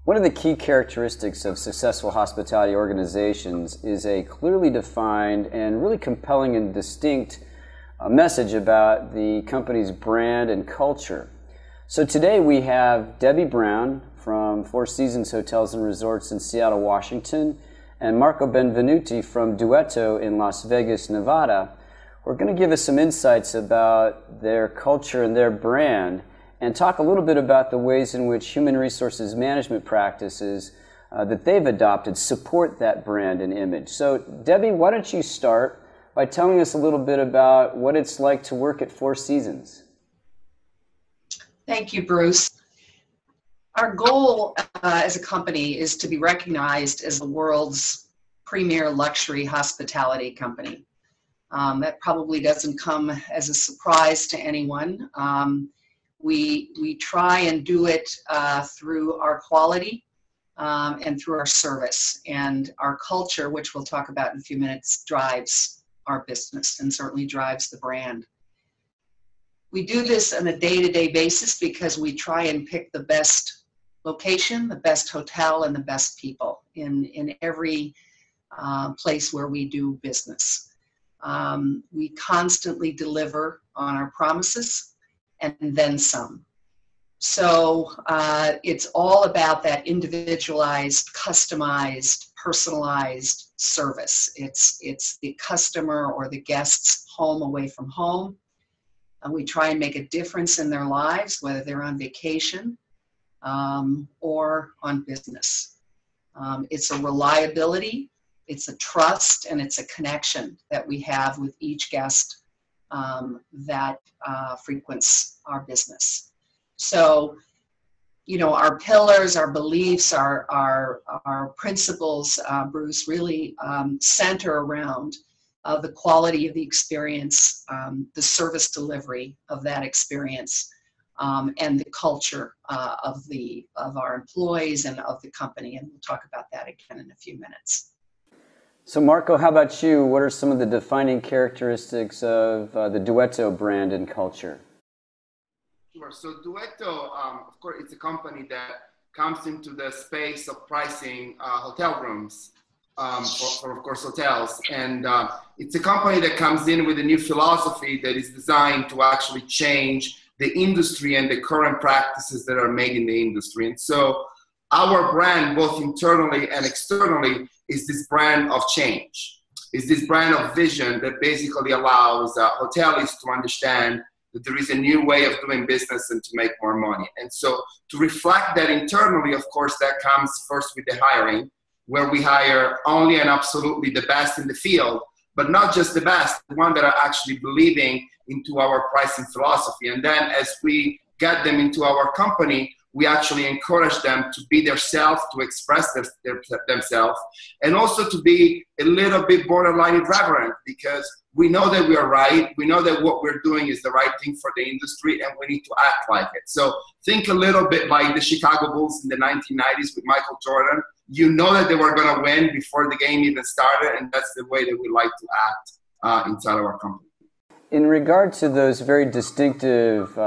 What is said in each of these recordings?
One of the key characteristics of successful hospitality organizations is a clearly defined and really compelling and distinct message about the company's brand and culture. So today we have Debbie Brown from Four Seasons Hotels and Resorts in Seattle, Washington, and Marco Benvenuti from Duetto in Las Vegas, Nevada. We're going to give us some insights about their culture and their brand, and talk a little bit about the ways in which human resources management practices that they've adopted support that brand and image. So, Debbie, why don't you start by telling us a little bit about what it's like to work at Four Seasons? Thank you, Bruce. Our goal as a company is to be recognized as the world's premier luxury hospitality company. That probably doesn't come as a surprise to anyone. We try and do it through our quality and through our service, and our culture, which we'll talk about in a few minutes, drives our business and certainly drives the brand. We do this on a day-to-day basis because we try and pick the best location, the best hotel, and the best people in every place where we do business. We constantly deliver on our promises and then some. So it's all about that individualized, customized, personalized service. It's the customer or the guest's home away from home. And we try and make a difference in their lives, whether they're on vacation or on business. It's a reliability, it's a trust, and it's a connection that we have with each guest that frequents our business. So, you know, our pillars, our beliefs, our principles, Bruce, really center around the quality of the experience, the service delivery of that experience, and the culture of our employees and of the company. And we'll talk about that again in a few minutes. So Marco, how about you? What are some of the defining characteristics of the Duetto brand and culture? Sure. So Duetto, of course, it's a company that comes into the space of pricing hotel rooms for, of course, hotels. And it's a company that comes in with a new philosophy that is designed to actually change the industry and the current practices that are made in the industry. And so our brand, both internally and externally, is this brand of change, is this brand of vision that basically allows hoteliers to understand that there is a new way of doing business and to make more money. And so to reflect that internally, of course, that comes first with the hiring, where we hire only and absolutely the best in the field, but not just the best, the one that are actually believing into our pricing philosophy. And then as we get them into our company, we actually encourage them to be themselves, to express themselves, and also to be a little bit borderline irreverent, because we know that we are right. We know that what we're doing is the right thing for the industry, and we need to act like it. So think a little bit like the Chicago Bulls in the 1990s with Michael Jordan. You know that they were going to win before the game even started, and that's the way that we like to act inside our company. In regard to those very distinctive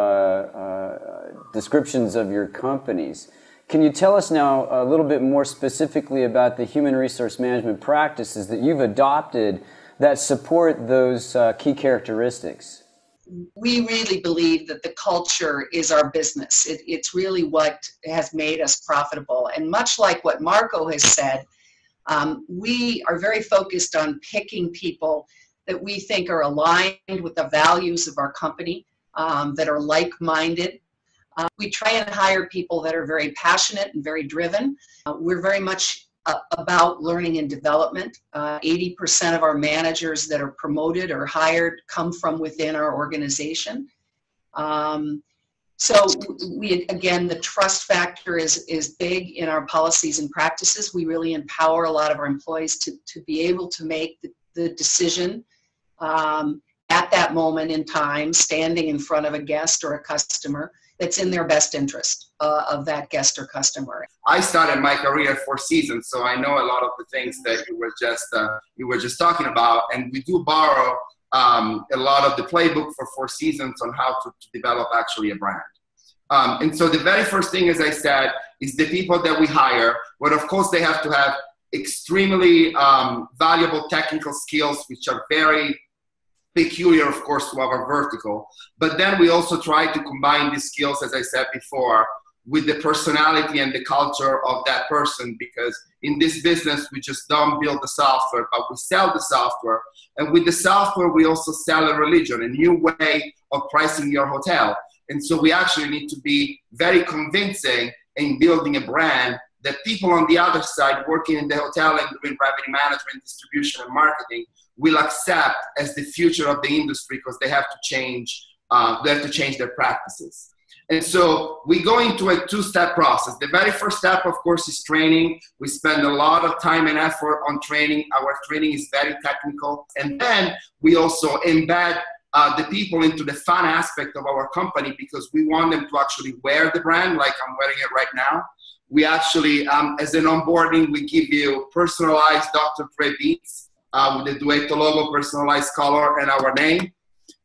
descriptions of your companies, can you tell us now a little bit more specifically about the human resource management practices that you've adopted that support those key characteristics? We really believe that the culture is our business. It's really what has made us profitable. And much like what Marco has said, we are very focused on picking people that we think are aligned with the values of our company, that are like-minded. We try and hire people that are very passionate and very driven. We're very much about learning and development. 80% of our managers that are promoted or hired come from within our organization. So we, again, the trust factor is big in our policies and practices. We really empower a lot of our employees to be able to make the decision at that moment in time, standing in front of a guest or a customer, that's in their best interest of that guest or customer. I started my career at Four Seasons, so I know a lot of the things that you were just talking about, and we do borrow a lot of the playbook for Four Seasons on how to develop actually a brand. And so the very first thing, as I said, is the people that we hire, where of course they have to have extremely valuable technical skills, which are very peculiar, of course, to our vertical. But then we also try to combine these skills, as I said before, with the personality and the culture of that person, because in this business, we just don't build the software, but we sell the software. And with the software, we also sell a religion, a new way of pricing your hotel. And so we actually need to be very convincing in building a brand that people on the other side working in the hotel and doing revenue management, distribution, and marketing will accept as the future of the industry, because they have to change their practices. And so we go into a two-step process. The very first step, of course, is training. We spend a lot of time and effort on training. Our training is very technical. And then we also embed the people into the fun aspect of our company, because we want them to actually wear the brand like I'm wearing it right now. We actually, as an onboarding, we give you personalized Dr. Dre beats with the Duetto logo, personalized color, and our name.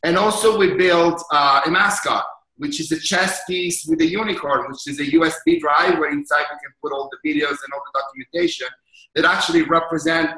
And also we built a mascot, which is a chess piece with a unicorn, which is a USB drive where inside we can put all the videos and all the documentation that actually represent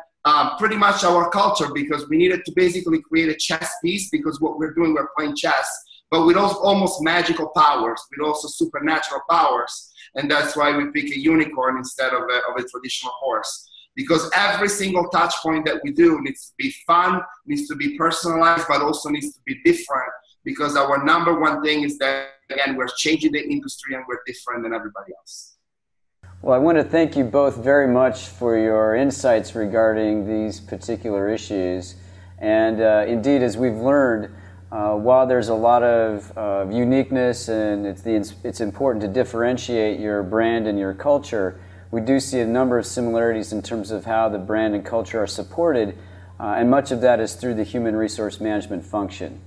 pretty much our culture, because we needed to basically create a chess piece, because what we're doing, we're playing chess, but with almost magical powers, with also supernatural powers. And that's why we pick a unicorn instead of a traditional horse. Because every single touch point that we do needs to be fun, needs to be personalized, but also needs to be different. Because our number one thing is that, again, we're changing the industry and we're different than everybody else. Well, I want to thank you both very much for your insights regarding these particular issues. And indeed, as we've learned, while there's a lot of uniqueness and it's important to differentiate your brand and your culture, we do see a number of similarities in terms of how the brand and culture are supported, and much of that is through the human resource management function.